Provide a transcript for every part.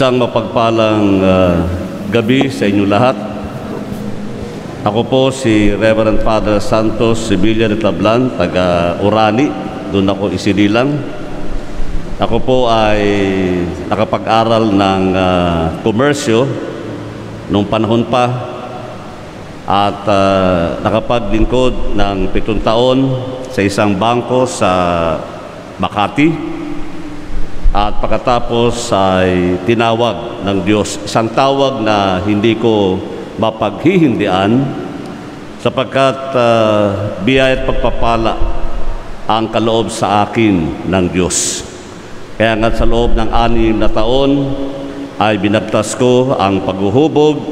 Isang mapagpalang gabi sa inyo lahat. Ako po si Reverend Father Santos Sibilia de Tablan, taga Orani. Doon ako isinilang. Ako po ay nakapag-aral ng komersyo noong panahon pa at nakapaglingkod ng 7 taon sa isang bangko sa Makati. At pagkatapos ay tinawag ng Diyos, isang tawag na hindi ko mapaghihindian sapagkat biyaya at pagpapala ang kaloob sa akin ng Diyos. Kaya nga sa loob ng 6 na taon ay binagtas ko ang paghuhubog,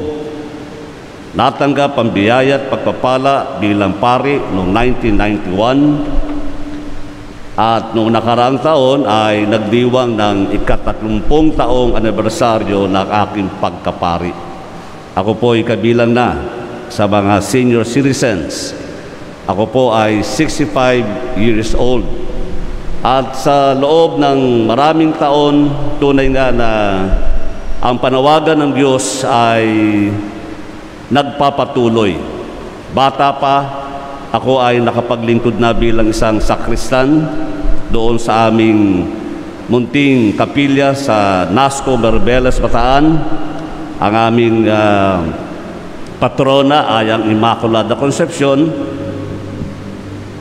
natanggap ang biyaya at pagpapala bilang pari noong 1991. At noong nakaraang taon ay nagdiwang ng ika-30 taong anibersaryo ng aking pagkapari. Ako po ay kabilang na sa mga senior citizens. Ako po ay 65 years old. At sa loob ng maraming taon, tunay nga na ang panawagan ng Diyos ay nagpapatuloy. Bata pa, ako ay nakapaglingkod na bilang isang sakristan doon sa aming munting kapilya sa Nasco, Maribeles, Bataan. Ang aming patrona ay ang Immaculada Concepcion.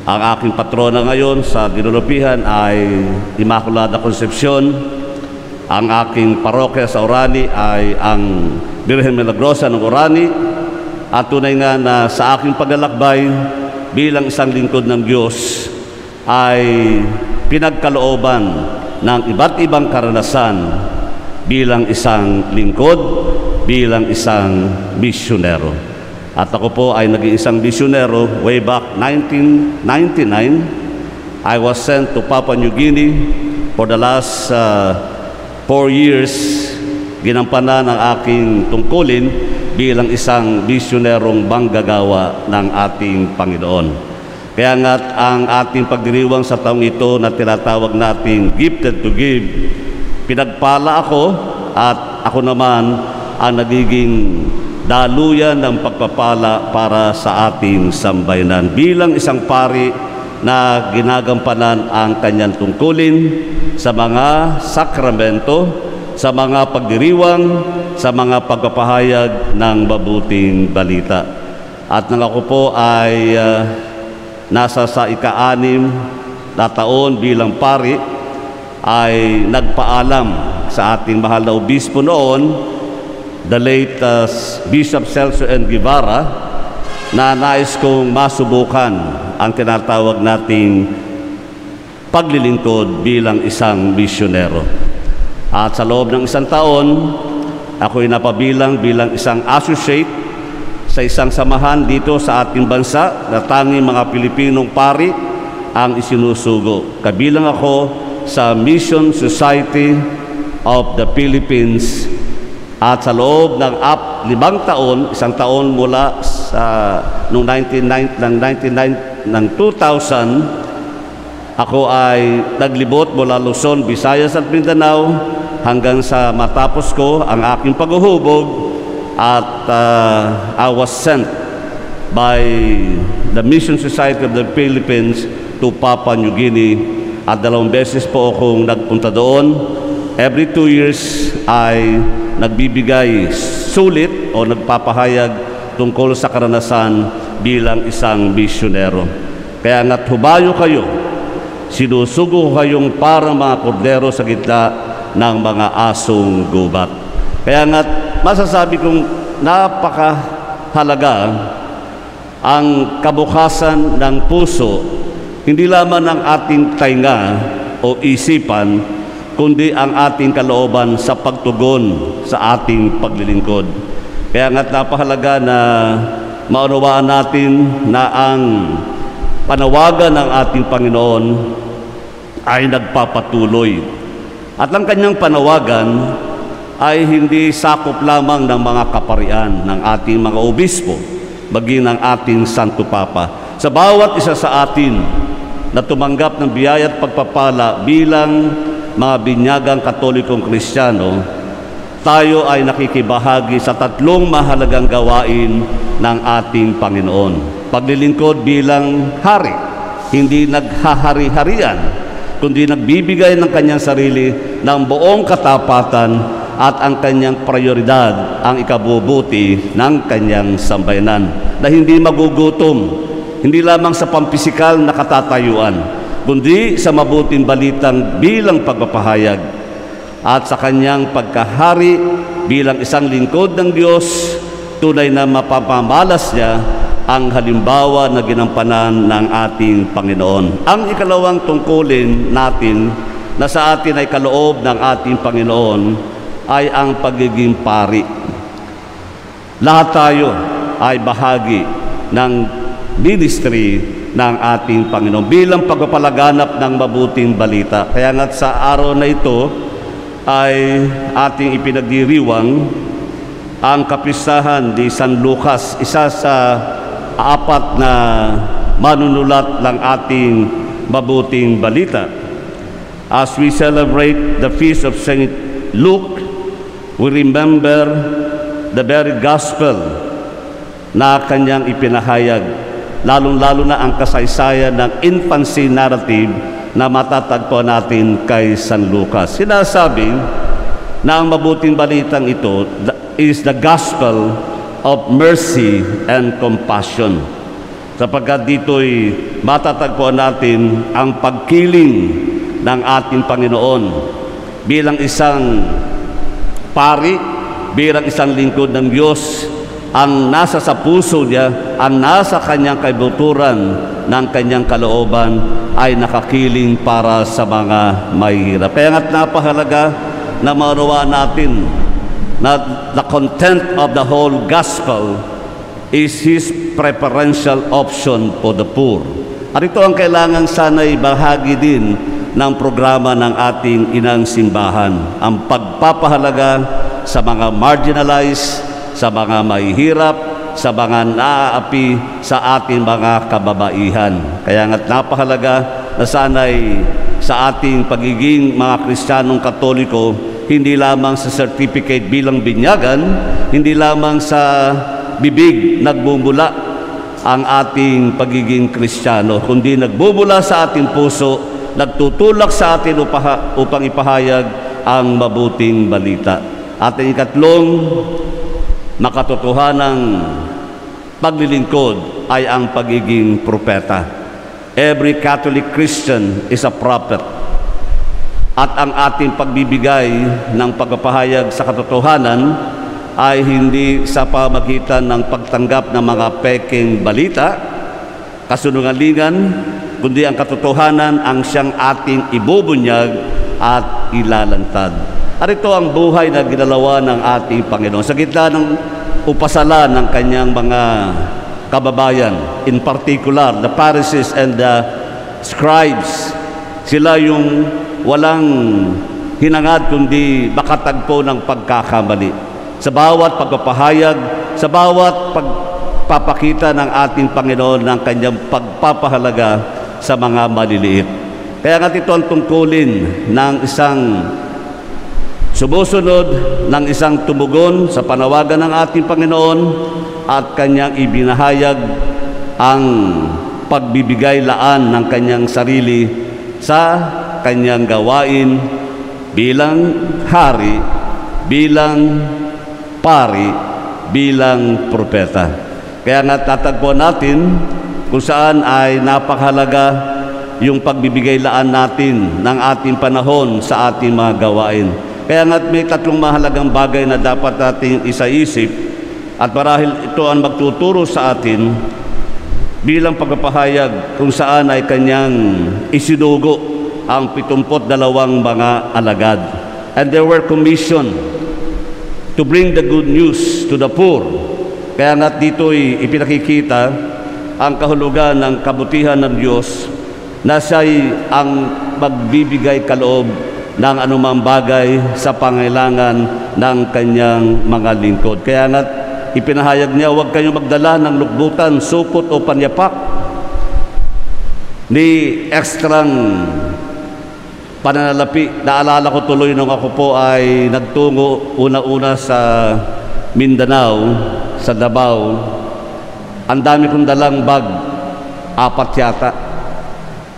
Ang aking patrona ngayon sa Dinulupihan ay Immaculada Concepcion. Ang aking parokya sa Orani ay ang Birhen Milagrosa ng Orani. At tunay nga na sa aking paglalakbay bilang isang lingkod ng Diyos ay pinagkalooban ng iba't ibang karanasan bilang isang lingkod, bilang isang misyonero. At ako po ay naging isang misyonero way back 1999. I was sent to Papua New Guinea for the last 4 years. Ginampanan ang aking tungkulin bilang isang misyonerong manggagawa ng ating Panginoon. Kaya nga ang ating pagdiriwang sa taong ito na tinatawag nating Gifted to Give, pinagpala ako at ako naman ang nagiging daluyan ng pagpapala para sa ating sambayanan bilang isang pari na ginagampanan ang kanyang tungkulin sa mga sakramento, sa mga pagdiriwang, sa mga pagpapahayag ng mabuting balita. At nang ako po ay nasa sa ika-6 na taon bilang pari, ay nagpaalam sa ating mahal na obispo noon, the late Bishop Celso N. Guevara, na nais kong masubukan ang tinatawag nating paglilingkod bilang isang misyonero. At sa loob ng 1 taon, ako'y napabilang bilang isang associate sa isang samahan dito sa ating bansa na tanging mga Pilipinong pari ang isinusugo. Kabilang ako sa Mission Society of the Philippines. At sa loob ng 5 taon, 1 taon mula sa noong 2000, ako ay naglibot mula Luzon, Visayas at Mindanao hanggang sa matapos ko ang aking paghuhubog. At I was sent by the Mission Society of the Philippines to Papua New Guinea. At 2 beses po akong nagpunta doon. Every 2 years ay nagbibigay sulit o nagpapahayag tungkol sa karanasan bilang isang misyonero. Kaya nga't hubayo kayo, sinusugo kayong parang mga kordero sa gitna ng mga asong gubat. Kaya nga't masasabi kong napakahalaga ang kabukasan ng puso, hindi lamang ng ating tainga o isipan, kundi ang ating kalooban sa pagtugon sa ating paglilingkod. Kaya nga't napahalaga na maunawaan natin na ang panawagan ng ating Panginoon ay nagpapatuloy. At ang kanyang panawagan ay hindi sakop lamang ng mga kaparian ng ating mga obispo, maging ng ating Santo Papa. Sa bawat isa sa atin na tumanggap ng biyaya at pagpapala bilang mga binyagang Katolikong Kristiyano, tayo ay nakikibahagi sa tatlong mahalagang gawain ng ating Panginoon. Paglilingkod bilang hari, hindi naghahari-harian, kundi nagbibigay ng kanyang sarili ng buong katapatan at ang kanyang prioridad ang ikabubuti ng kanyang sambayanan na hindi magugutom, hindi lamang sa pampisikal na katatayuan, kundi sa mabuting balitang bilang pagpapahayag at sa kanyang pagkahari bilang isang lingkod ng Diyos, tunay na mapapamalas niya ang halimbawa na ginampanan ng ating Panginoon. Ang ikalawang tungkulin natin na sa atin ay kaloob ng ating Panginoon ay ang pagiging pari. Lahat tayo ay bahagi ng ministry ng ating Panginoon bilang pagpapalaganap ng mabuting balita. Kaya nga sa araw na ito ay ating ipinagdiriwang ang kapistahan ni San Lucas, isa sa 4 na manunulat ng ating mabuting balita. As we celebrate the feast of Saint Luke, we remember the very gospel na kanyang ipinahayag, lalong-lalo na ang kasaysayan ng infancy narrative na matatagpuan natin kay San Lucas. Sinasabi na ang mabuting balitang ito is the gospel of mercy and compassion, sapagkat dito'y matatagpuan natin ang pagkiling ng ating Panginoon bilang isang pari, bilang isang lingkod ng Diyos. Ang nasa sa puso niya, ang nasa kanyang kaibuturan ng kanyang kalooban ay nakakiling para sa mga mahihirap. Kaya nga't napahalaga na maunawaan natin na the content of the whole gospel is His preferential option for the poor. At ito ang kailangan sana'y bahagi din ng programa ng ating inang simbahan, ang pagpapahalaga sa mga marginalized, sa mga mahihirap, sa mga naaapi sa ating mga kababaihan. Kaya nga't napahalaga na sana'y sa ating pagiging mga Kristiyanong Katoliko, hindi lamang sa certificate bilang binyagan, hindi lamang sa bibig nagbubula ang ating pagiging Kristiyano, kundi nagbubula sa ating puso, nagtutulak sa atin upang ipahayag ang mabuting balita. At ang ikatlong makatotohanang paglilingkod ay ang pagiging propeta. Every Catholic Christian is a prophet. At ang ating pagbibigay ng pagpapahayag sa katotohanan ay hindi sa pamagitan ng pagtanggap ng mga peking balita, kasunungalingan, kundi ang katotohanan ang siyang ating ibubunyag at ilalantad. At ito ang buhay na ginalawa ng ating Panginoon sa gitna ng upasala ng kanyang mga kababayan, in particular the Pharisees and the scribes. Sila yung walang hinangad kundi makatagpo ng pagkakamali. Sa bawat pagpapahayag, sa bawat pagpapakita ng ating Panginoon ng kanyang pagpapahalaga sa mga maliliit. Kaya nga ito ang tungkulin ng isang sumusunod, ng isang tumugon sa panawagan ng ating Panginoon at kanyang ibinahayag ang pagbibigay laan ng kanyang sarili sa kanyang gawain bilang hari, bilang pari, bilang propeta. Kaya nga tatagpuan natin kung saan ay napakahalaga yung pagbibigay laan natin ng ating panahon sa ating mga gawain. Kaya nga may tatlong mahalagang bagay na dapat nating isaisip at marahil ito ang magtuturo sa atin bilang pagpapahayag kung saan ay kanyang isinugo ang 72 mga alagad. And they were commissioned to bring the good news to the poor. Kaya nga dito'y ipinakikita ang kahulugan ng kabutihan ng Diyos na siya'y ang magbibigay kaloob ng anumang bagay sa pangailangan ng kanyang mga lingkod. Kaya nga ipinahayag niya, huwag kayong magdala ng lukbutan, supot o panyapak, ni ekstrang pananalapi. Naalala ko tuloy nung ako po ay nagtungo una-una sa Mindanao, sa Davao. Ang dami kong dalang bag, 4 yata.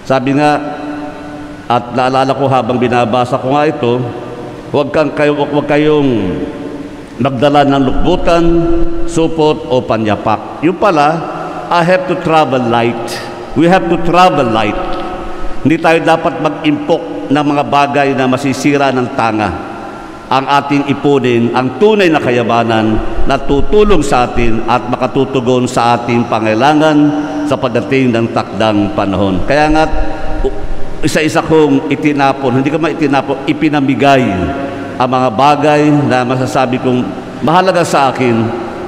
Sabi nga, at naalala ko habang binabasa ko nga ito, huwag kayong magdala ng lukbutan, supot o panyapak. Yung pala, I have to travel light. We have to travel light. Hindi tayo dapat mag-impok ng mga bagay na masisira ng tanga. Ang ating ipunin, ang tunay na kayamanan na tutulong sa atin at makatutugon sa ating pangailangan sa pagdating ng takdang panahon. Kaya nga, isa-isa kong itinapon, hindi ko itinapon, ipinamigay ang mga bagay na masasabi kong mahalaga sa akin,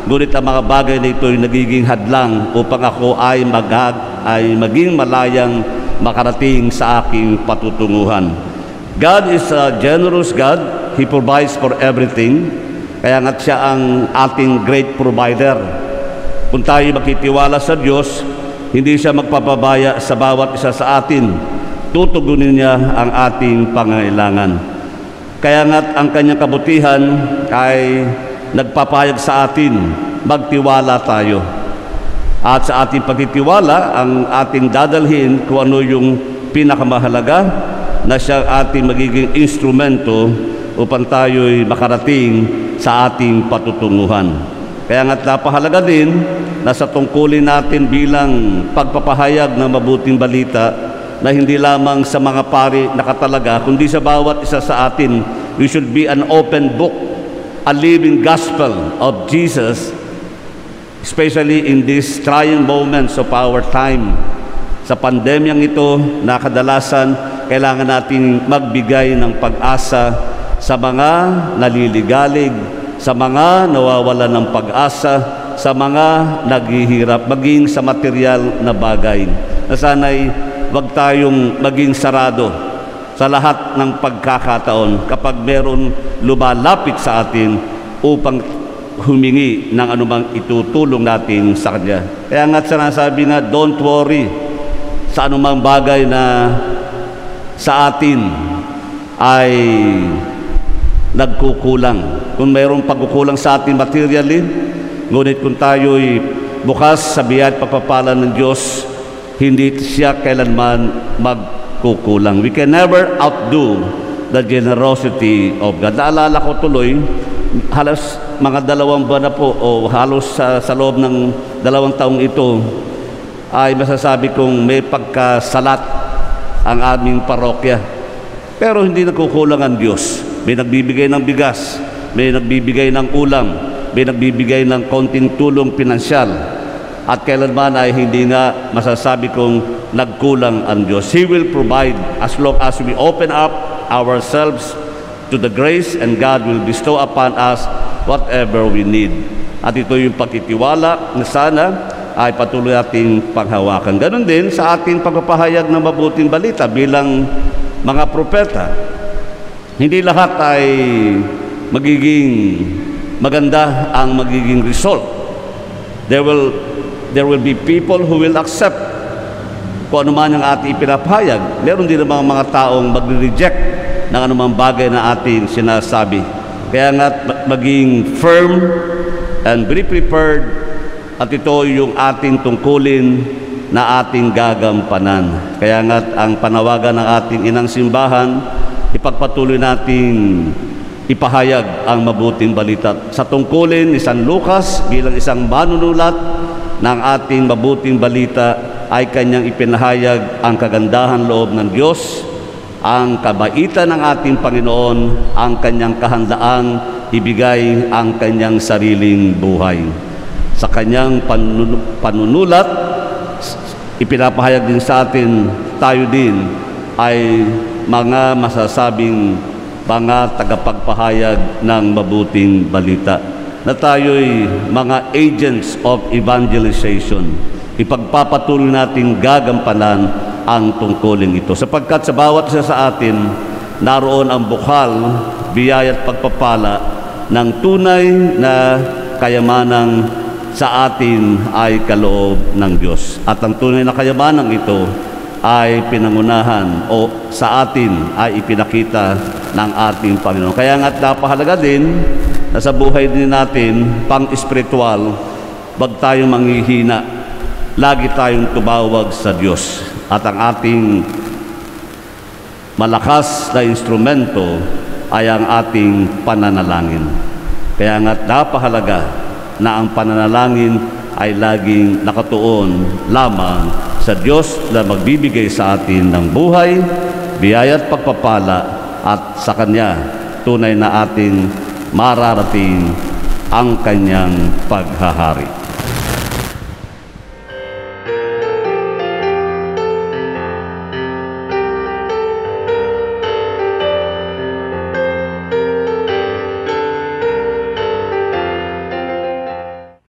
ngunit ang mga bagay na ito ay nagiging hadlang upang ako ay maging malayang makarating sa aking patutunguhan. God is a generous God. He provides for everything. Kaya nga siya ang ating great provider. Kung tayo makitiwala sa Diyos, hindi siya magpapabaya sa bawat isa sa atin. Tutugunin niya ang ating pangailangan. Kaya nga ang kanyang kabutihan ay nagpapayag sa atin, magtiwala tayo. At sa ating pagtitiwala, ang ating dadalhin kung ano yung pinakamahalaga na siya ating magiging instrumento upang tayo'y makarating sa ating patutunguhan. Kaya nga't napahalaga din na sa tungkulin natin bilang pagpapahayag ng mabuting balita na hindi lamang sa mga pari nakatalaga, kundi sa bawat isa sa atin, we should be an open book, a living gospel of Jesus, especially in these trying moments of our time. Sa pandemyang ito, na kadalasan kailangan natin magbigay ng pag-asa sa mga naliligalig, sa mga nawawalan ng pag-asa, sa mga naghihirap, maging sa material na bagay. Na sana'y wag tayong maging sarado sa lahat ng pagkakataon kapag meron lumalapit sa atin upang humingi ng anumang itutulong natin sa Kanya. Kaya nga sinasabi nga, don't worry sa anumang bagay na sa atin ay nagkukulang. Kung mayroong pagkukulang sa atin materially, ngunit kung tayo'y bukas sa biyaya at pagpapala ng Diyos, hindi siya kailanman magkukulang. We can never outdo the generosity of God. Naalala ko tuloy, halos mga 2 buwan na po o halos sa loob ng 2 taong ito ay masasabi kong may pagkasalat ang aming parokya. Pero hindi nagkukulang ang Diyos. May nagbibigay ng bigas, may nagbibigay ng ulam, may nagbibigay ng konting tulong pinansyal. At kailanman ay hindi nga masasabi kong nagkulang ang Diyos. He will provide as long as we open up ourselves to the grace, and God will bestow upon us whatever we need. At ito yung pagtitiwala na sana ay patuloy nating panghawakan. Ganon din sa ating pagpapahayag ng mabuting balita bilang mga propeta. Hindi lahat ay magiging maganda ang magiging result. There will be people who will accept kung ano man ang ating ipinapahayag. Meron din namang mga taong magre-reject ng anumang bagay na ating sinasabi. Kaya nga maging firm and be prepared, at ito yung ating tungkulin na ating gagampanan. Kaya nga ang panawagan ng ating inang simbahan, ipagpatuloy nating ipahayag ang mabuting balita. Sa tungkulin ni San Lucas bilang isang manunulat ng ating mabuting balita ay kanyang ipinahayag ang kagandahan loob ng Diyos, ang kabaitan ng ating Panginoon, ang kanyang kahandaang ibigay ang kanyang sariling buhay. Sa kanyang panunulat, ipinapahayag din sa atin, tayo din ay mga masasabing mga tagapagpahayag ng mabuting balita, na tayo'y mga agents of evangelization. Ipagpapatuloy natin gagampanan ang tungkulin ito, sapagkat sa bawat isa sa atin naroon ang bukal, biyaya at pagpapala ng tunay na kayamanang sa atin ay kaloob ng Diyos. At ang tunay na kayamanang ito ay pinangunahan o sa atin ay ipinakita ng ating Panginoon. Kaya nga't napahalaga din na sa buhay din natin, pang-espiritual, wag tayong manghihina. Lagi tayong tumawag sa Diyos. At ang ating malakas na instrumento ay ang ating pananalangin. Kaya nga't napahalaga na ang pananalangin ay laging nakatuon lamang sa Diyos na magbibigay sa atin ng buhay, biyaya at pagpapala, at sa Kanya tunay na ating mararating ang Kanyang paghahari.